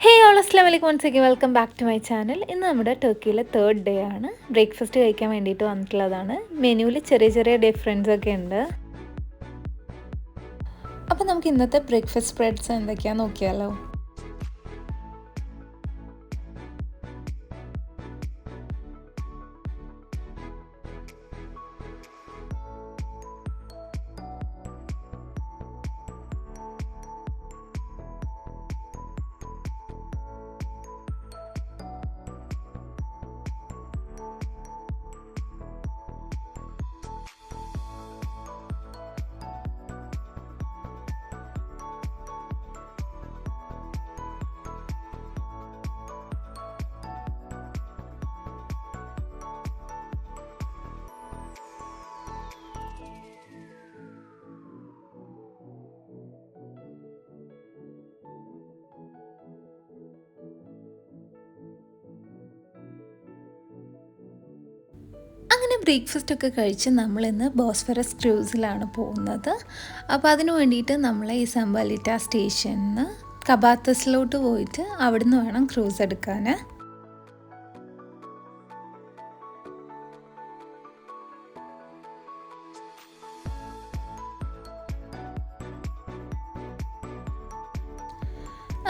Hey all, assalamualaikum once again, welcome back to my channel. ഇന്ന് നമ്മുടെ ടർക്കിയിലെ third day ആണ്. Breakfast കഴിക്കാൻ വേണ്ടിയിട്ട് വന്നിട്ടുള്ളതാണ്. മെനുവിൽ ചെറിയ ചെറിയ ഡിഫറൻസ് ഒക്കെ ഉണ്ട്. അപ്പോൾ നമുക്ക് ഇന്നത്തെ ബ്രേക്ക്ഫാസ്റ്റ് സ്പ്രെഡ്സ് എന്തൊക്കെയാണെന്ന് നോക്കിയാലോ. അങ്ങനെ ബ്രേക്ക്ഫാസ്റ്റ് ഒക്കെ കഴിച്ച് നമ്മളിന്ന് ബോസ്ഫറസ് ക്രൂസിലാണ് പോകുന്നത്. അപ്പോൾ അതിനു വേണ്ടിയിട്ട് നമ്മൾ ഈ സമ്പാലിറ്റ സ്റ്റേഷനിൽ നിന്ന് കബാത്തസിലോട്ട് പോയിട്ട് അവിടുന്ന് വേണം ക്രൂസ് എടുക്കാൻ.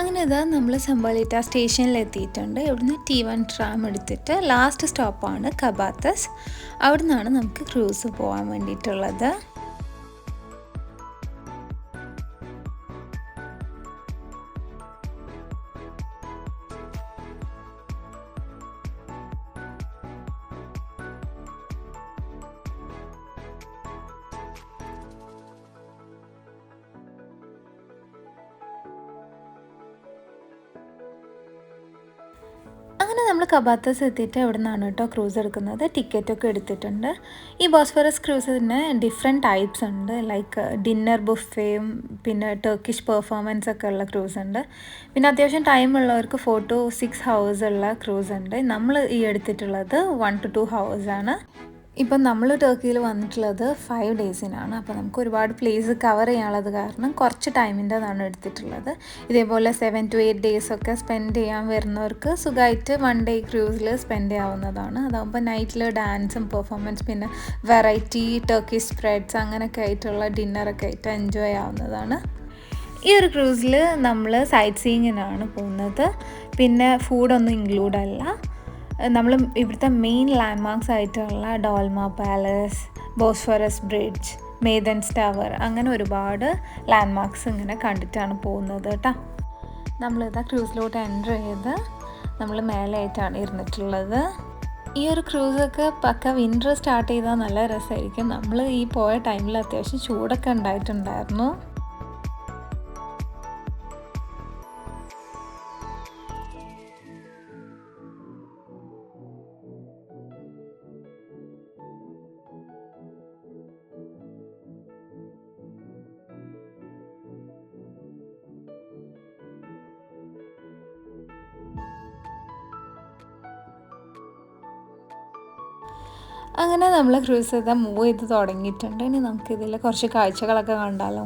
അങ്ങനെ ഇതാ നമ്മൾ സമ്പാലിറ്റ സ്റ്റേഷനിൽ എത്തിയിട്ടുണ്ട്. ഇവിടുന്ന് T1 ട്രാം എടുത്തിട്ട് ലാസ്റ്റ് സ്റ്റോപ്പാണ് കബാത്തസ്. അവിടെ നിന്നാണ് നമുക്ക് ക്രൂസ് പോകാൻ വേണ്ടിയിട്ടുള്ളത്. അങ്ങനെ നമ്മൾ കബാത്തസ് എത്തിയിട്ട് അവിടെ നിന്നാണ് കേട്ടോ ക്രൂസ് എടുക്കുന്നത്. ടിക്കറ്റൊക്കെ എടുത്തിട്ടുണ്ട്. ഈ ബോസ്ഫറസ് ക്രൂസിന് ഡിഫറെൻറ്റ് ടൈപ്സ് ഉണ്ട്. ലൈക്ക് ഡിന്നർ ബുഫേയും പിന്നെ ടർക്കിഷ് പെർഫോമൻസ് ഒക്കെ ഉള്ള ക്രൂസ് ഉണ്ട്. പിന്നെ അത്യാവശ്യം ടൈം ഉള്ളവർക്ക് 4 to 6 hours ഉള്ള ക്രൂസ് ഉണ്ട്. നമ്മൾ ഈ എടുത്തിട്ടുള്ളത് 1 to 2 hours ആണ്. ഇപ്പം നമ്മൾ ടർക്കിയിൽ വന്നിട്ടുള്ളത് 5 ഡേയ്സിനാണ്. അപ്പോൾ നമുക്ക് ഒരുപാട് പ്ലേസ് കവർ ചെയ്യാനുള്ളത് കാരണം കുറച്ച് ടൈമിൻ്റെതാണ് എടുത്തിട്ടുള്ളത്. ഇതേപോലെ 7 to 8 ഡേയ്സൊക്കെ സ്പെൻഡ് ചെയ്യാൻ വരുന്നവർക്ക് സുഖമായിട്ട് 1 day ക്രൂസിൽ സ്പെൻഡ് ചെയ്യാവുന്നതാണ്. അതാകുമ്പോൾ നൈറ്റിൽ ഡാൻസും പെർഫോമൻസ് പിന്നെ വെറൈറ്റി ടർക്കിഷ് സ്പ്രെഡ്സ് അങ്ങനെയൊക്കെ ആയിട്ടുള്ള ഡിന്നറൊക്കെ ആയിട്ട് എൻജോയ് ആവുന്നതാണ്. ഈ ഒരു ക്രൂസിൽ നമ്മൾ സൈറ്റ് സീയിങ്ങിനാണ് പോകുന്നത്. പിന്നെ ഫുഡൊന്നും ഇൻക്ലൂഡ് അല്ല. നമ്മൾ ഇവിടുത്തെ മെയിൻ ലാൻഡ്മാർക്സ് ആയിട്ടുള്ള Dolma palace, Bosphorus bridge, Maiden's tower അങ്ങനെ ഒരുപാട് ലാൻഡ്മാർക്സ് ഇങ്ങനെ കണ്ടിട്ടാണ് പോകുന്നത് കേട്ടോ. നമ്മളിതാ ക്രൂസിലോട്ട് എൻ്റർ ചെയ്ത് നമ്മൾ മേലെയായിട്ടാണ് ഇരുന്നിട്ടുള്ളത്. ഈ ഒരു ക്രൂസൊക്കെ പക്ക വിൻ്റർ സ്റ്റാർട്ട് ചെയ്താൽ നല്ല രസമായിരിക്കും. നമ്മൾ ഈ പോയ ടൈമിൽ അത്യാവശ്യം ചൂടൊക്കെ ഉണ്ടായിട്ടുണ്ടായിരുന്നു. അങ്ങനെ നമ്മൾ ക്രൂസ് ചെയ്താൽ മൂവ് ചെയ്ത് തുടങ്ങിയിട്ടുണ്ട്. ഇനി നമുക്കിതിൽ കുറച്ച് കാഴ്ചകളൊക്കെ കണ്ടാലോ.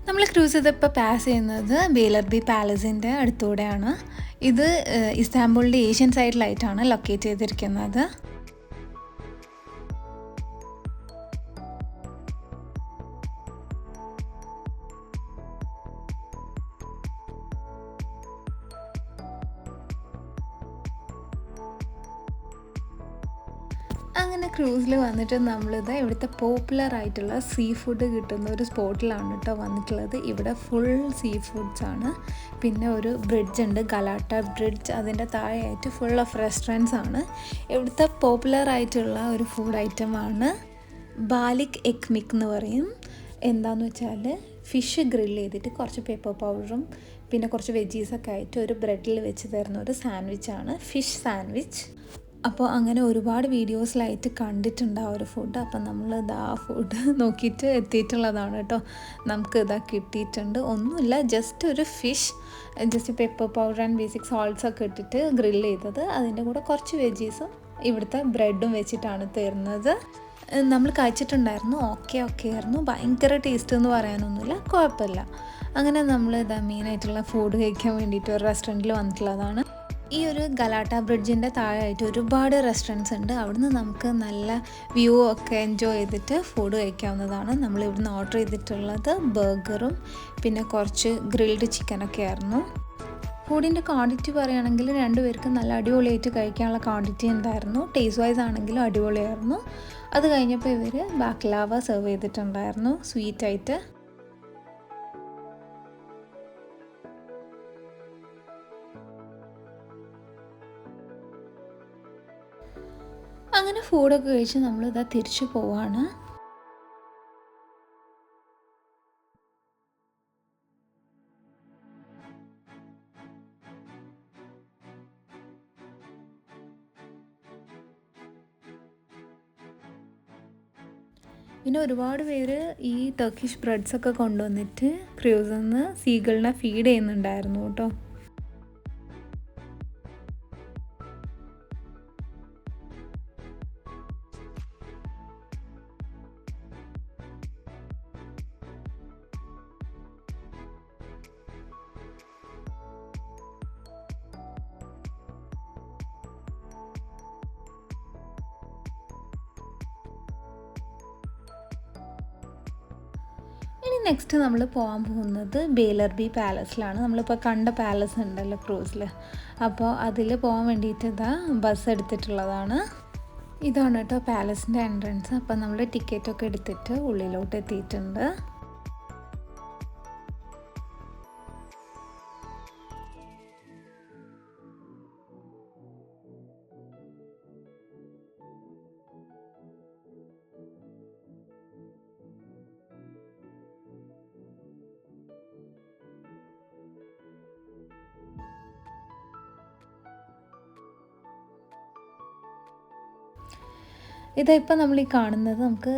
നമ്മൾ ക്രൂസ് ഇതിപ്പോൾ പാസ് ചെയ്യുന്നത് ബേലർബി പാലസിൻ്റെ അടുത്തൂടെയാണ്. ഇത് ഇസ്താംബുളിൻ്റെ ഏഷ്യൻ സൈഡിലായിട്ടാണ് ലൊക്കേറ്റ് ചെയ്തിരിക്കുന്നത്. അങ്ങനെ ക്രൂസിൽ വന്നിട്ട് നമ്മളിത് ഇവിടുത്തെ പോപ്പുലർ ആയിട്ടുള്ള സീ ഫുഡ് കിട്ടുന്ന ഒരു സ്പോട്ടിലാണ് കേട്ടോ വന്നിട്ടുള്ളത്. ഇവിടെ ഫുൾ സീ ഫുഡ്സ് ആണ്. പിന്നെ ഒരു ബ്രിഡ്ജ് ഉണ്ട്, ഗലാട്ട ബ്രിഡ്ജ്. അതിൻ്റെ താഴെയായിട്ട് ഫുൾ ഓഫ് റെസ്റ്റോറൻറ്റ്സ് ആണ്. ഇവിടുത്തെ പോപ്പുലർ ആയിട്ടുള്ള ഒരു ഫുഡ് ഐറ്റമാണ് ബാലിക് എക്മിക് എന്ന് പറയും. എന്താണെന്ന് വെച്ചാൽ ഫിഷ് ഗ്രില്ല് ചെയ്തിട്ട് കുറച്ച് പെപ്പർ പൗഡറും പിന്നെ കുറച്ച് വെജീസൊക്കെ ആയിട്ട് ഒരു ബ്രെഡിൽ വെച്ച് തരുന്ന ഒരു സാൻഡ്വിച്ചാണ് ഫിഷ് സാൻഡ്വിച്ച്. അപ്പോൾ അങ്ങനെ ഒരുപാട് വീഡിയോസിലായിട്ട് കണ്ടിട്ടുണ്ട് ആ ഒരു ഫുഡ്. അപ്പം നമ്മളിത് ആ ഫുഡ് നോക്കിയിട്ട് എത്തിയിട്ടുള്ളതാണ് കേട്ടോ. നമുക്ക് ഇതാ കിട്ടിയിട്ടുണ്ട്. ഒന്നുമില്ല, ജസ്റ്റ് ഒരു fish, just pepper powder and basic സോൾട്ട്സൊക്കെ ഇട്ടിട്ട് ഗ്രില്ല് ചെയ്തത്. അതിൻ്റെ കൂടെ കുറച്ച് വെജീസും ഇവിടുത്തെ ബ്രെഡും വെച്ചിട്ടാണ് തരുന്നത്. നമ്മൾ കഴിച്ചിട്ടുണ്ടായിരുന്നു. ഓക്കെ ആയിരുന്നു. ഭയങ്കര ടേസ്റ്റ് എന്ന് പറയാനൊന്നുമില്ല, കുഴപ്പമില്ല. അങ്ങനെ നമ്മൾ ഇതാ മെയിനായിട്ടുള്ള ഫുഡ് കഴിക്കാൻ വേണ്ടിയിട്ട് ഒരു റെസ്റ്റോറൻറ്റിൽ വന്നിട്ടുള്ളതാണ്. ഈ ഒരു ഗലാട്ട ബ്രിഡ്ജിൻ്റെ താഴെയായിട്ട് ഒരുപാട് റെസ്റ്റോറൻറ്റ്സ് ഉണ്ട്. അവിടുന്ന് നമുക്ക് നല്ല വ്യൂ ഒക്കെ എൻജോയ് ചെയ്തിട്ട് ഫുഡ് കഴിക്കാവുന്നതാണ്. നമ്മൾ ഇവിടുന്ന് ഓർഡർ ചെയ്തിട്ടുള്ളത് ബർഗറും പിന്നെ കുറച്ച് ഗ്രിൽഡ് ചിക്കനൊക്കെ ആയിരുന്നു. ഫുഡിൻ്റെ ക്വാണ്ടിറ്റി പറയുകയാണെങ്കിൽ രണ്ടുപേർക്ക് നല്ല അടിപൊളിയായിട്ട് കഴിക്കാനുള്ള ക്വാണ്ടിറ്റി ഉണ്ടായിരുന്നു. ടേസ്റ്റ് വൈസ് ആണെങ്കിലും അടിപൊളിയായിരുന്നു. അത് കഴിഞ്ഞപ്പോൾ ഇവർ ബാക്ലാവ സെർവ് ചെയ്തിട്ടുണ്ടായിരുന്നു സ്വീറ്റായിട്ട്. അങ്ങനെ ഫുഡൊക്കെ കഴിച്ച് നമ്മളിതാ തിരിച്ചു പോവാണ്. പിന്നെ ഒരുപാട് പേര് ഈ ടർക്കിഷ് ബ്രെഡ്സൊക്കെ കൊണ്ടുവന്നിട്ട് ക്രൂസിൽ നിന്ന് സീഗളിനെ ഫീഡ് ചെയ്യുന്നുണ്ടായിരുന്നു കേട്ടോ. ഇനി നെക്സ്റ്റ് നമ്മൾ പോകാൻ പോകുന്നത് ബേലർബി പാലസിലാണ്. നമ്മളിപ്പോൾ കണ്ട പാലസ് ഉണ്ടല്ലോ ക്രൂസിൽ, അപ്പോൾ അതിൽ പോകാൻ വേണ്ടിയിട്ട് ഇതാ ബസ് എടുത്തിട്ടുള്ളതാണ്. ഇതാണ് കേട്ടോ പാലസിൻ്റെ എൻട്രൻസ്. അപ്പോൾ നമ്മൾ ടിക്കറ്റൊക്കെ എടുത്തിട്ട് ഉള്ളിലോട്ട് എത്തിയിട്ടുണ്ട്. ഇതിപ്പോൾ നമ്മൾ ഈ കാണുന്നത് നമുക്ക്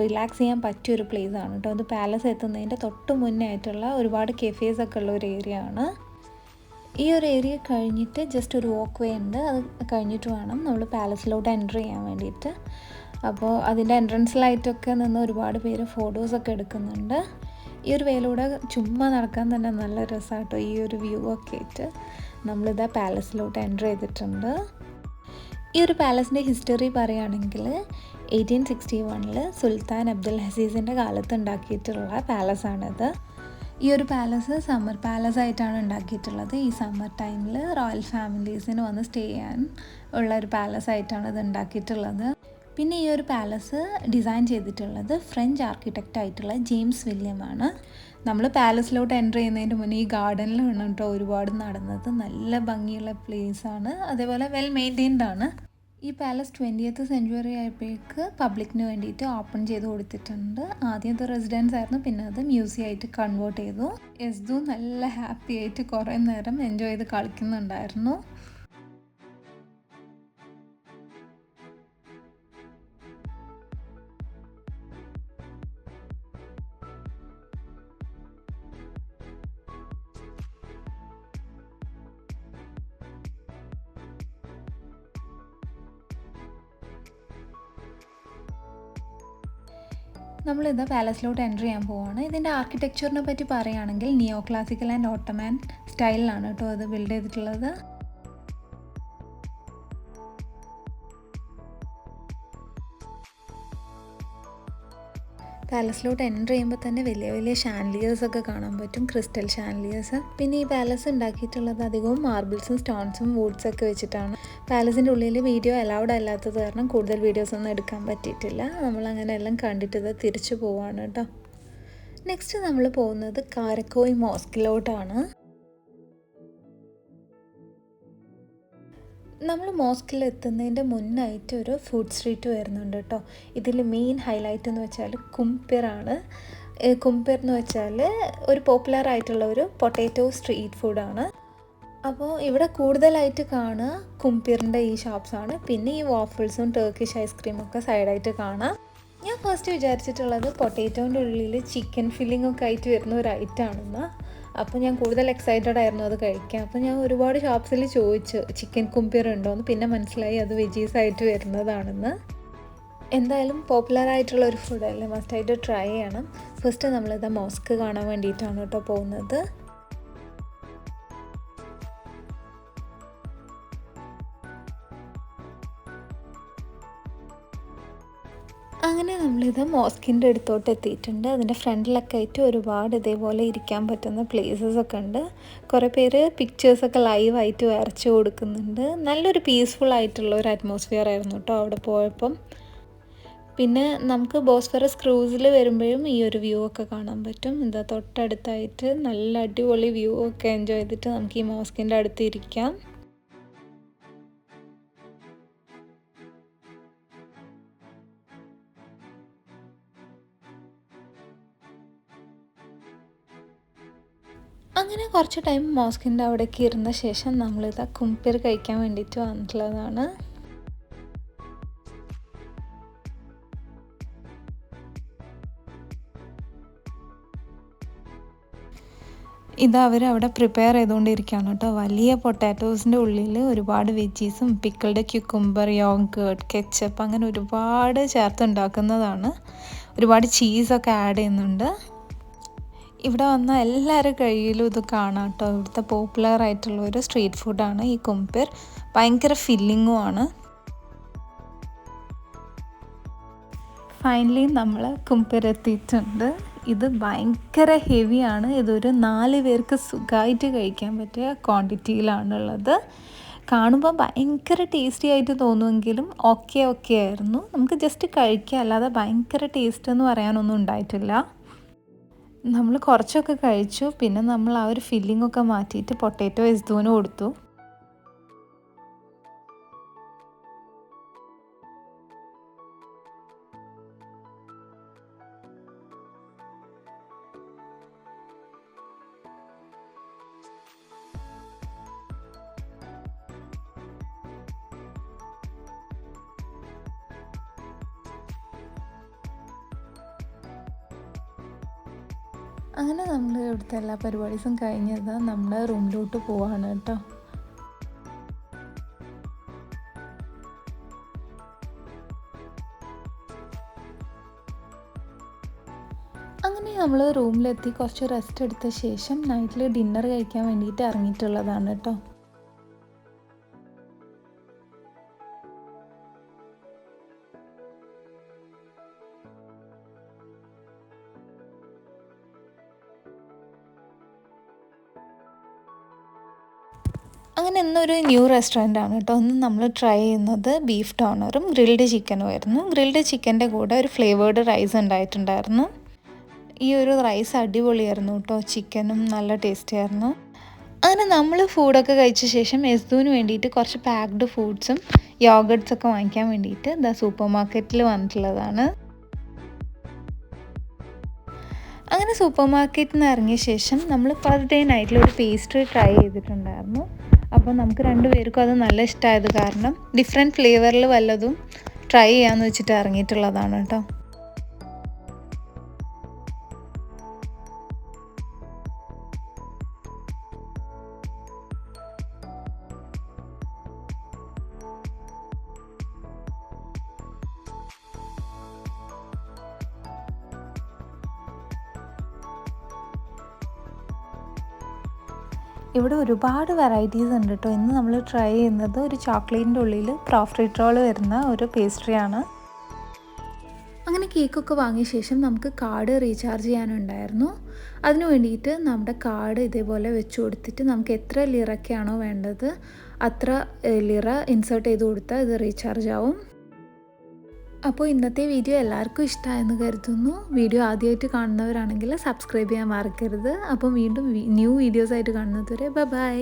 റിലാക്സ് ചെയ്യാൻ പറ്റിയൊരു പ്ലേസ് ആണ് കേട്ടോ. അത് പാലസ് എത്തുന്നതിൻ്റെ തൊട്ട് മുന്നേ ആയിട്ടുള്ള ഒരുപാട് കെഫേസൊക്കെ ഉള്ള ഒരു ഏരിയ ആണ്. ഈ ഒരു ഏരിയ കഴിഞ്ഞിട്ട് ജസ്റ്റ് ഒരു വാക്ക് വേ ഉണ്ട്. അത് കഴിഞ്ഞിട്ട് വേണം നമ്മൾ പാലസിലോട്ട് എൻ്റർ ചെയ്യാൻ വേണ്ടിയിട്ട്. അപ്പോൾ അതിൻ്റെ എൻട്രൻസിലായിട്ടൊക്കെ നിന്ന് ഒരുപാട് പേര് ഫോട്ടോസൊക്കെ എടുക്കുന്നുണ്ട്. ഈ ഒരു വേയിലൂടെ ചുമ്മാ നടക്കാൻ തന്നെ നല്ല രസമാട്ടോ. ഈ ഒരു വ്യൂ ഒക്കെ ആയിട്ട് നമ്മളിതാ പാലസിലോട്ട് എൻ്റർ ചെയ്തിട്ടുണ്ട്. ഈ ഒരു പാലസിൻ്റെ ഹിസ്റ്ററി പറയുകയാണെങ്കിൽ 1861 സുൽത്താൻ അബ്ദുൽ ഹസീസിൻ്റെ കാലത്ത് ഉണ്ടാക്കിയിട്ടുള്ള പാലസാണിത്. ഈ ഒരു പാലസ് സമ്മർ പാലസ് ആയിട്ടാണ് ഉണ്ടാക്കിയിട്ടുള്ളത്. ഈ സമ്മർ ടൈമിൽ റോയൽ ഫാമിലീസിന് വന്ന് സ്റ്റേ ചെയ്യാൻ ഉള്ള ഒരു പാലസ് ആയിട്ടാണ് ഇത് ഉണ്ടാക്കിയിട്ടുള്ളത്. പിന്നെ ഈ ഒരു പാലസ് ഡിസൈൻ ചെയ്തിട്ടുള്ളത് ഫ്രഞ്ച് ആർക്കിടെക്റ്റ് ആയിട്ടുള്ള ജെയിംസ് വില്യം ആണ്. നമ്മൾ പാലസിലോട്ട് എൻ്റർ ചെയ്യുന്നതിന് മുന്നേ ഈ ഗാർഡനിലാണ് കേട്ടോ ഒരുപാട് നടന്നത്. നല്ല ഭംഗിയുള്ള പ്ലേസാണ്, അതേപോലെ വെൽ മെയിൻറ്റെയിൻഡ് ആണ്. ഈ പാലസ് 20th സെഞ്ച്വറി ആയപ്പോഴേക്ക് പബ്ലിക്കിന് വേണ്ടിയിട്ട് ഓപ്പൺ ചെയ്ത് കൊടുത്തിട്ടുണ്ട്. ആദ്യം അത് റെസിഡൻസ് ആയിരുന്നു, പിന്നെ അത് മ്യൂസിയം ആയിട്ട് കൺവേർട്ട് ചെയ്തു. എസ്ദു നല്ല ഹാപ്പി ആയിട്ട് കുറേ നേരം എൻജോയ് ചെയ്ത് കളിക്കുന്നുണ്ടായിരുന്നു. നമ്മളിത് പാലസിലോട്ട് എൻ്റർ ചെയ്യാൻ പോവുകയാണ്. ഇതിൻ്റെ ആർക്കിടെക്ചറിനെ പറ്റി പറയുകയാണെങ്കിൽ നിയോ ക്ലാസിക്കൽ ആൻഡ് ഓട്ടോമാൻ സ്റ്റൈലിലാണ് കേട്ടോ അത് ബിൽഡ് ചെയ്തിട്ടുള്ളത്. പാലസിലോട്ട് എൻ്റർ ചെയ്യുമ്പോൾ തന്നെ വലിയ വലിയ ഷാൻലിയേഴ്സൊക്കെ കാണാൻ പറ്റും, ക്രിസ്റ്റൽ ഷാൻലിയേഴ്സ്. പിന്നെ ഈ പാലസ് ഉണ്ടാക്കിയിട്ടുള്ളത് അധികവും മാർബിൾസും സ്റ്റോൺസും വുഡ്സൊക്കെ വെച്ചിട്ടാണ്. പാലസിൻ്റെ ഉള്ളിൽ വീഡിയോ അലൗഡ് അല്ലാത്തത് കാരണം കൂടുതൽ വീഡിയോസൊന്നും എടുക്കാൻ പറ്റിയിട്ടില്ല. നമ്മളങ്ങനെ എല്ലാം കണ്ടിട്ട് ഇത് തിരിച്ചു പോവാണ് കേട്ടോ. നെക്സ്റ്റ് നമ്മൾ പോകുന്നത് കാരക്കോയ് മോസ്കിലോട്ടാണ്. നമ്മൾ മോസ്കിൽ എത്തുന്നതിൻ്റെ മുന്നായിട്ട് ഒരു ഫുഡ് സ്ട്രീറ്റ് വരുന്നുണ്ട് കേട്ടോ. ഇതിൽ മെയിൻ ഹൈലൈറ്റ് എന്ന് വെച്ചാൽ കുംപിറാണ്. കുംപിർ എന്ന് വെച്ചാൽ ഒരു പോപ്പുലർ ആയിട്ടുള്ള ഒരു പൊട്ടാറ്റോ സ്ട്രീറ്റ് ഫുഡാണ്. അപ്പോൾ ഇവിടെ കൂടുതലായിട്ട് കാണുക കുംപിറിൻ്റെ ഈ ഷോപ്സാണ്. പിന്നെ ഈ വാഫിൾസും ടർക്കിഷ് ഐസ്ക്രീമൊക്കെ സൈഡായിട്ട് കാണാം. ഞാൻ ഫസ്റ്റ് വിചാരിച്ചിട്ടുള്ളത് പൊട്ടാറ്റോൻ്റെ ഉള്ളിൽ ചിക്കൻ ഫില്ലിംഗ് ഒക്കെ ആയിട്ട് വരുന്ന ഒരു ഐറ്റമാണെന്ന്. അപ്പോൾ ഞാൻ കൂടുതൽ എക്സൈറ്റഡ് ആയിരുന്നു അത് കഴിക്കാൻ. അപ്പോൾ ഞാൻ ഒരുപാട് ഷോപ്സിൽ ചോദിച്ചു ചിക്കൻ കുംപിർ ഉണ്ടോയെന്ന്. പിന്നെ മനസ്സിലായി അത് വെജീസ് ആയിട്ട് വരുന്നതാണെന്ന്. എന്തായാലും പോപ്പുലർ ആയിട്ടുള്ള ഒരു ഫുഡല്ലേ, മസ്റ്റായിട്ട് ട്രൈ ചെയ്യണം. ഫസ്റ്റ് നമ്മളിത് മോസ്ക് കാണാൻ വേണ്ടിയിട്ടാണ് കേട്ടോ പോകുന്നത്. അങ്ങനെ നമ്മളിത് മോസ്കിൻ്റെ അടുത്തോട്ട് എത്തിയിട്ടുണ്ട്. അതിൻ്റെ ഫ്രണ്ടിലൊക്കെ ആയിട്ട് ഒരുപാട് ഇതേപോലെ ഇരിക്കാൻ പറ്റുന്ന പ്ലേസസൊക്കെ ഉണ്ട്. കുറേ പേര് പിക്ചേഴ്സൊക്കെ ലൈവായിട്ട് വരച്ച് കൊടുക്കുന്നുണ്ട്. നല്ലൊരു പീസ്ഫുൾ ആയിട്ടുള്ള ഒരു അറ്റ്മോസ്ഫിയർ ആയിരുന്നു കേട്ടോ അവിടെ പോയപ്പം. പിന്നെ നമുക്ക് ബോസ്ഫറസ് ക്രൂസിൽ വരുമ്പോഴും ഈ ഒരു വ്യൂ ഒക്കെ കാണാൻ പറ്റും. എന്താ തൊട്ടടുത്തായിട്ട് നല്ല അടിപൊളി വ്യൂ ഒക്കെ എൻജോയ് ചെയ്തിട്ട് നമുക്ക് ഈ മോസ്കിൻ്റെ അടുത്ത് ഇരിക്കാം. അങ്ങനെ കുറച്ച് ടൈം മോസ്കിൻ്റെ അവിടേക്ക് ഇരുന്ന ശേഷം നമ്മളിത് കുംപിർ കഴിക്കാൻ വേണ്ടിയിട്ട് വന്നിട്ടുള്ളതാണ്. ഇത് അവരവിടെ പ്രിപ്പയർ ചെയ്തുകൊണ്ടിരിക്കുകയാണ് കേട്ടോ. വലിയ പൊട്ടാറ്റോസിൻ്റെ ഉള്ളിൽ ഒരുപാട് വെജീസും പിക്കിൾഡ് ക്യുക്കുംബർ, യോഗേർട്ട്, കെച്ചപ്പ് അങ്ങനെ ഒരുപാട് ചേർത്തുണ്ടാക്കുന്നതാണ്. ഒരുപാട് ചീസൊക്കെ ആഡ് ചെയ്യുന്നുണ്ട്. ഇവിടെ വന്ന എല്ലാവരുടെ കയ്യിലും ഇത് കാണാം കേട്ടോ. ഇവിടുത്തെ പോപ്പുലർ ആയിട്ടുള്ള ഒരു സ്ട്രീറ്റ് ഫുഡാണ് ഈ കുംപിർ. ഭയങ്കര ഫില്ലിങ്ങും ആണ്. ഫൈനലി നമ്മൾ കുംപിർ എത്തിയിട്ടുണ്ട്. ഇത് ഭയങ്കര ഹെവിയാണ്. ഇതൊരു 4 പേർക്ക് സുഖമായിട്ട് കഴിക്കാൻ പറ്റിയ ക്വാണ്ടിറ്റിയിലാണുള്ളത്. കാണുമ്പോൾ ഭയങ്കര ടേസ്റ്റി ആയിട്ട് തോന്നുമെങ്കിലും ഓക്കെ ആയിരുന്നു. നമുക്ക് ജസ്റ്റ് കഴിക്കുക, അല്ലാതെ ഭയങ്കര ടേസ്റ്റ് എന്ന് പറയാനൊന്നും ഉണ്ടായിട്ടില്ല. നമ്മൾ കുറച്ചൊക്കെ കഴിച്ചു. പിന്നെ നമ്മൾ ആ ഒരു ഫില്ലിങ്ങൊക്കെ മാറ്റിയിട്ട് പൊട്ടാറ്റോ എസ്ദൂന് കൊടുത്തു. അങ്ങനെ നമ്മൾ ഇവിടുത്തെ എല്ലാ പരിപാടീസും കഴിഞ്ഞത് നമ്മുടെ റൂമിലോട്ട് പോവാണ് കേട്ടോ. അങ്ങനെ നമ്മൾ റൂമിലെത്തി കുറച്ച് റെസ്റ്റ് എടുത്ത ശേഷം നൈറ്റിൽ ഡിന്നർ കഴിക്കാൻ വേണ്ടിയിട്ട് ഇറങ്ങിയിട്ടുള്ളതാണ് കേട്ടോ. അങ്ങനെ ഇന്നൊരു ന്യൂ റെസ്റ്റോറൻ്റാണ് കേട്ടോ. ഒന്ന് നമ്മൾ ട്രൈ ചെയ്യുന്നത് ബീഫ് ഡോണറും ഗ്രിൽഡ് ചിക്കനും ആയിരുന്നു. ഗ്രിൽഡ് ചിക്കൻ്റെ കൂടെ ഒരു ഫ്ലേവേർഡ് റൈസ് ഉണ്ടായിട്ടുണ്ടായിരുന്നു. ഈ ഒരു റൈസ് അടിപൊളിയായിരുന്നു കേട്ടോ. ചിക്കനും നല്ല ടേസ്റ്റി ആയിരുന്നു. അങ്ങനെ നമ്മൾ ഫുഡൊക്കെ കഴിച്ച ശേഷം എസ്ദൂന് വേണ്ടിയിട്ട് കുറച്ച് പാക്ഡ് ഫുഡ്സും യോഗേർട്ട്സൊക്കെ വാങ്ങിക്കാൻ വേണ്ടിയിട്ട് സൂപ്പർ മാർക്കറ്റിൽ വന്നിട്ടുള്ളതാണ്. അങ്ങനെ സൂപ്പർ മാർക്കറ്റിൽ നിന്ന് ഇറങ്ങിയ ശേഷം നമ്മൾ ഫസ്റ്റ് ഡേ നൈറ്റിൽ ഒരു പേസ്ട്രി ട്രൈ ചെയ്തിട്ടുണ്ടായിരുന്നു. അപ്പോൾ നമുക്ക് 2 പേർക്കും അത് നല്ല ഇഷ്ടമായത് കാരണം ഡിഫറെൻറ്റ് ഫ്ലേവറിൽ വല്ലതും ട്രൈ ചെയ്യാമെന്ന് വെച്ചിട്ട് ഇറങ്ങിയിട്ടുള്ളതാണ് കേട്ടോ. ഇവിടെ ഒരുപാട് വെറൈറ്റീസ് ഉണ്ട് കേട്ടോ. ഇന്ന് നമ്മൾ ട്രൈ ചെയ്യുന്നത് ഒരു ചോക്ലേറ്റിൻ്റെ ഉള്ളിൽ പ്രോഫിട്രോൾ വരുന്ന ഒരു പേസ്ട്രിയാണ്. അങ്ങനെ കേക്കൊക്കെ വാങ്ങിയ ശേഷം നമുക്ക് കാർഡ് റീചാർജ് ചെയ്യാനുണ്ടായിരുന്നു. അതിന് വേണ്ടിയിട്ട് നമ്മുടെ കാർഡ് ഇതേപോലെ വെച്ച് കൊടുത്തിട്ട് നമുക്ക് എത്ര ലിറയ്ക്കാണോ വേണ്ടത് അത്ര ലിറ ഇൻസേർട്ട് ചെയ്ത് കൊടുത്താൽ ഇത് റീചാർജ് ആവും. അപ്പോൾ ഇന്നത്തെ വീഡിയോ എല്ലാവർക്കും ഇഷ്ടമായെന്ന് കരുതുന്നു. വീഡിയോ ആദ്യമായിട്ട് കാണുന്നവരാണെങ്കിൽ സബ്സ്ക്രൈബ് ചെയ്യാൻ മറക്കരുത്. അപ്പോൾ വീണ്ടും ന്യൂ വീഡിയോസായിട്ട് കാണുന്നത് വരെ ബൈ.